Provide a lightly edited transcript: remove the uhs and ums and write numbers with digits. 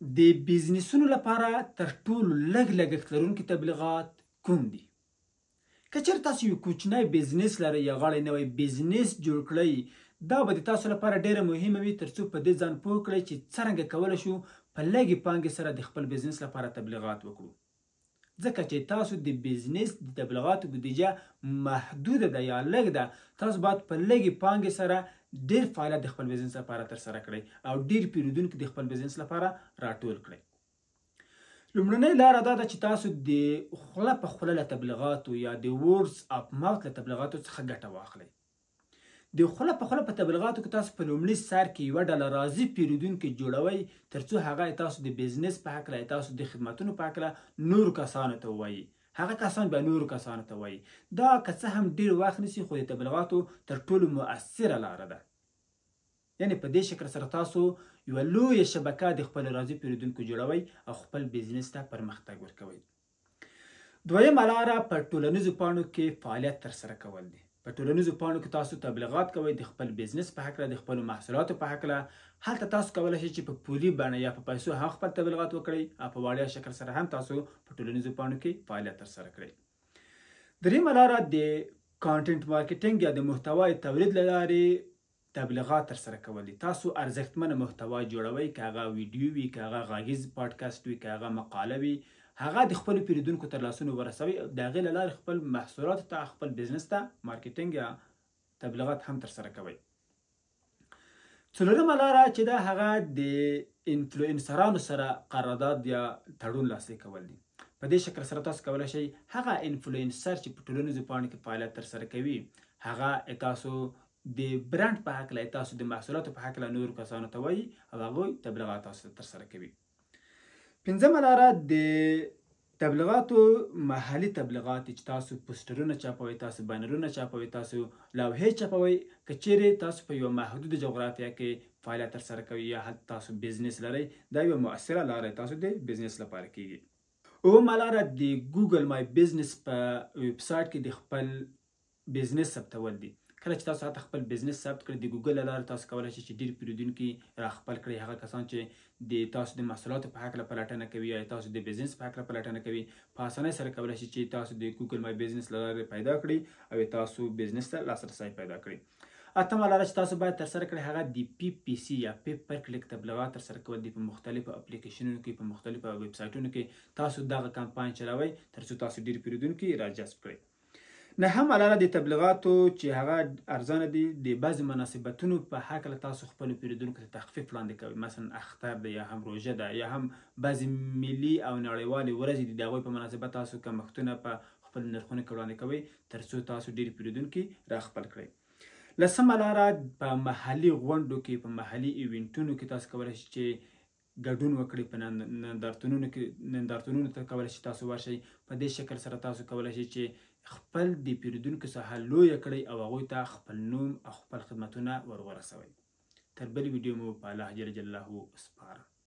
د بزنسونو لپاره تر ټولو لږ لګښت لرونکي تبلیغات کوم دي؟ که چېرې تاسو یو کوچنی بزنس لرئ یا غواړئ نوی بزنس جوړ کړئ، دا به د تاسو لپاره ډیره مهمه وي ترڅو په دې ځان پوه کړئ چې څرنګه کولی شو په لږې پانګې سره د خپل بزنس لپاره تبلیغات وکړو. ځکه چې تاسو د بزنس د تبلیغاتو بودیجه محدوده ده یا لږ ده، تاسو باید په لږې پانګې سره ډیر فعالیت د خپل بزنس لپاره ترسره کړئ او ډیر پیرودونکي د خپل بزنس لپاره راټول کړئ. لومړنۍ لاره دا ده چې تاسو د خوله په خوله له تبلیغاتو یا د ورډز اف ماوث له تبلیغاتو څخه ګټه واخلئ. د خوله په خوله په تبلیغاتو کې تاسو په لومړي سر کې یوه ډله راضي پیرودونکي جوړوئ ترڅو هغه تاسو د بزنس په هکله، تاسو د خدمتونو په هکله نورو کسانو ته ووایي. هغه کسان بیا نورو کسانو ته وایي. دا که څه هم ډیر وخت نیسي خو د تبلیغاتو تر ټولو مؤثره لاره ده. یعنی په دې شکل سره تاسو یوه لویه شبکه د خپل راضي پیرودونکو جوړوئ او خپل بزنس ته پرمختګ ورکوئ. دویمه لاره په ټولنیزو پاڼو کې فعالیت ترسره کول دي. په ټولنیزو پاڼو کې تاسو تبلیغات کوئ د خپل بزنس په هکله، د خپلو محصولاتو په هکله. هلته تاسو کولی شئ چې په پولي بڼه یا په پیسو هم خپل تبلیغات وکړئ او په وړیا شکل سره هم تاسو په ټولنیزو پاڼو کې فعالیت ترسره کړئ. دریمه لاره د کانټنټ مارکیټینګ یا د محتوای تولید له لارې تبلیغات ترسره کول دي. تاسو ارزښتمنه محتوا جوړوئ، که هغه ویډیو وي، که هغه غږیز پاډکاسټ وي، که هغه مقاله وي، هغه د خپلو پیرودونکو تر لاسونو ورسوئ. د هغې له لارې خپل محصولاتو ته، خپل بزنس ته مارکیټینګ یا تبلیغات هم ترسره کوئ. څلورمه لاره چې ده هغه د انفلوئنسرانو سره قرارداد یا تړون لاسلیک کول دي. په دې شکل سره تاسو کولی شئ هغه انفلوئنسر چې په ټولنیزو پاڼو کې فعالیت ترسره کوي، هغه تاسو د برانډ په هکله، تاسو د محصولاتو په هکله نورو کسانو ته وایي او هغوی تبلیغات تاسو ترسره کوي. پنځمه لاره د تبلیغاتو محلي تبلیغات دي چې تاسو پوسټرونه چاپوئ، تاسو بانرونه چاپوئ، تاسو لوحې چاپوئ. که چیرې تاسو په یوه محدوده جغرافیه کې فعالیت ترسره کوئ یا هلته تاسو بزنس لرئ، دا یوه مؤثره لاره تاسو د بزنس لپاره کیږي. اوومه لاره د ګوګل مای بزنس په ویبسایټ کې د خپل بزنس ثبتول دي. کله چې تاسو هلته خپل بزنس ثبت کړئ، د ګوګل له لارې تاسو کولی شئ چې ډېر پیرودونکي راخپل کړئ. هغه کسان چې د تاسو د محصولاتو په هکله پلټنه کوي یا تاسو د بزنس په هکله پلټنه کوي، په اسانۍ سره کولی شئ چې تاسو د ګوګل مای بزنس له لارې پیدا کړئ او تاسو بزنس ته لاسرسی پیدا کړئ. اتمه لاره چې تاسو باید ترسره کړئ هغه د پی پی سی یا پی پر کلیک تبلیغات ترسره کول دي. په مختلفو اپلیکیشنونو کې، په مختلفو ویبسایټونو کې تاسو دغه کمپاین چلوئ ترڅو تاسو ډېر پیرودونکي راجذب کړئ. نهمه لاره د تبلیغاتو چې هغه ارزانه دي، د بعضې مناسبتونو په هکله تاسو خپلو پیرودونکو ته تخفیف وړاندې کوئ. مثلا اختر ده یا هم روژه ده یا هم بعضې ملي او نړیوالې ورځې دي، د هغوی په مناسبت تاسو کمښتونه په خپلو نرخونو کې وړاندې کوئ ترڅو تاسو ډېر پیرودونکي راخپل کړئ. لسمه لاره په محلي غونډو کې، په محلي ایونټونو کې تاسو کولی شئ چې ګډون وکړئ. په نندارتونونو ته کولی شئ تاسو ورشئ. په دې شکل سره تاسو کولی شئ چې خپل د پیرودونکو ساحه لویه کړئ او هغوی ته خپل نوم او خپل خدمتونه ور ورسوئ. تر بلې ویډیو مو په الله جل جلاله سپاره.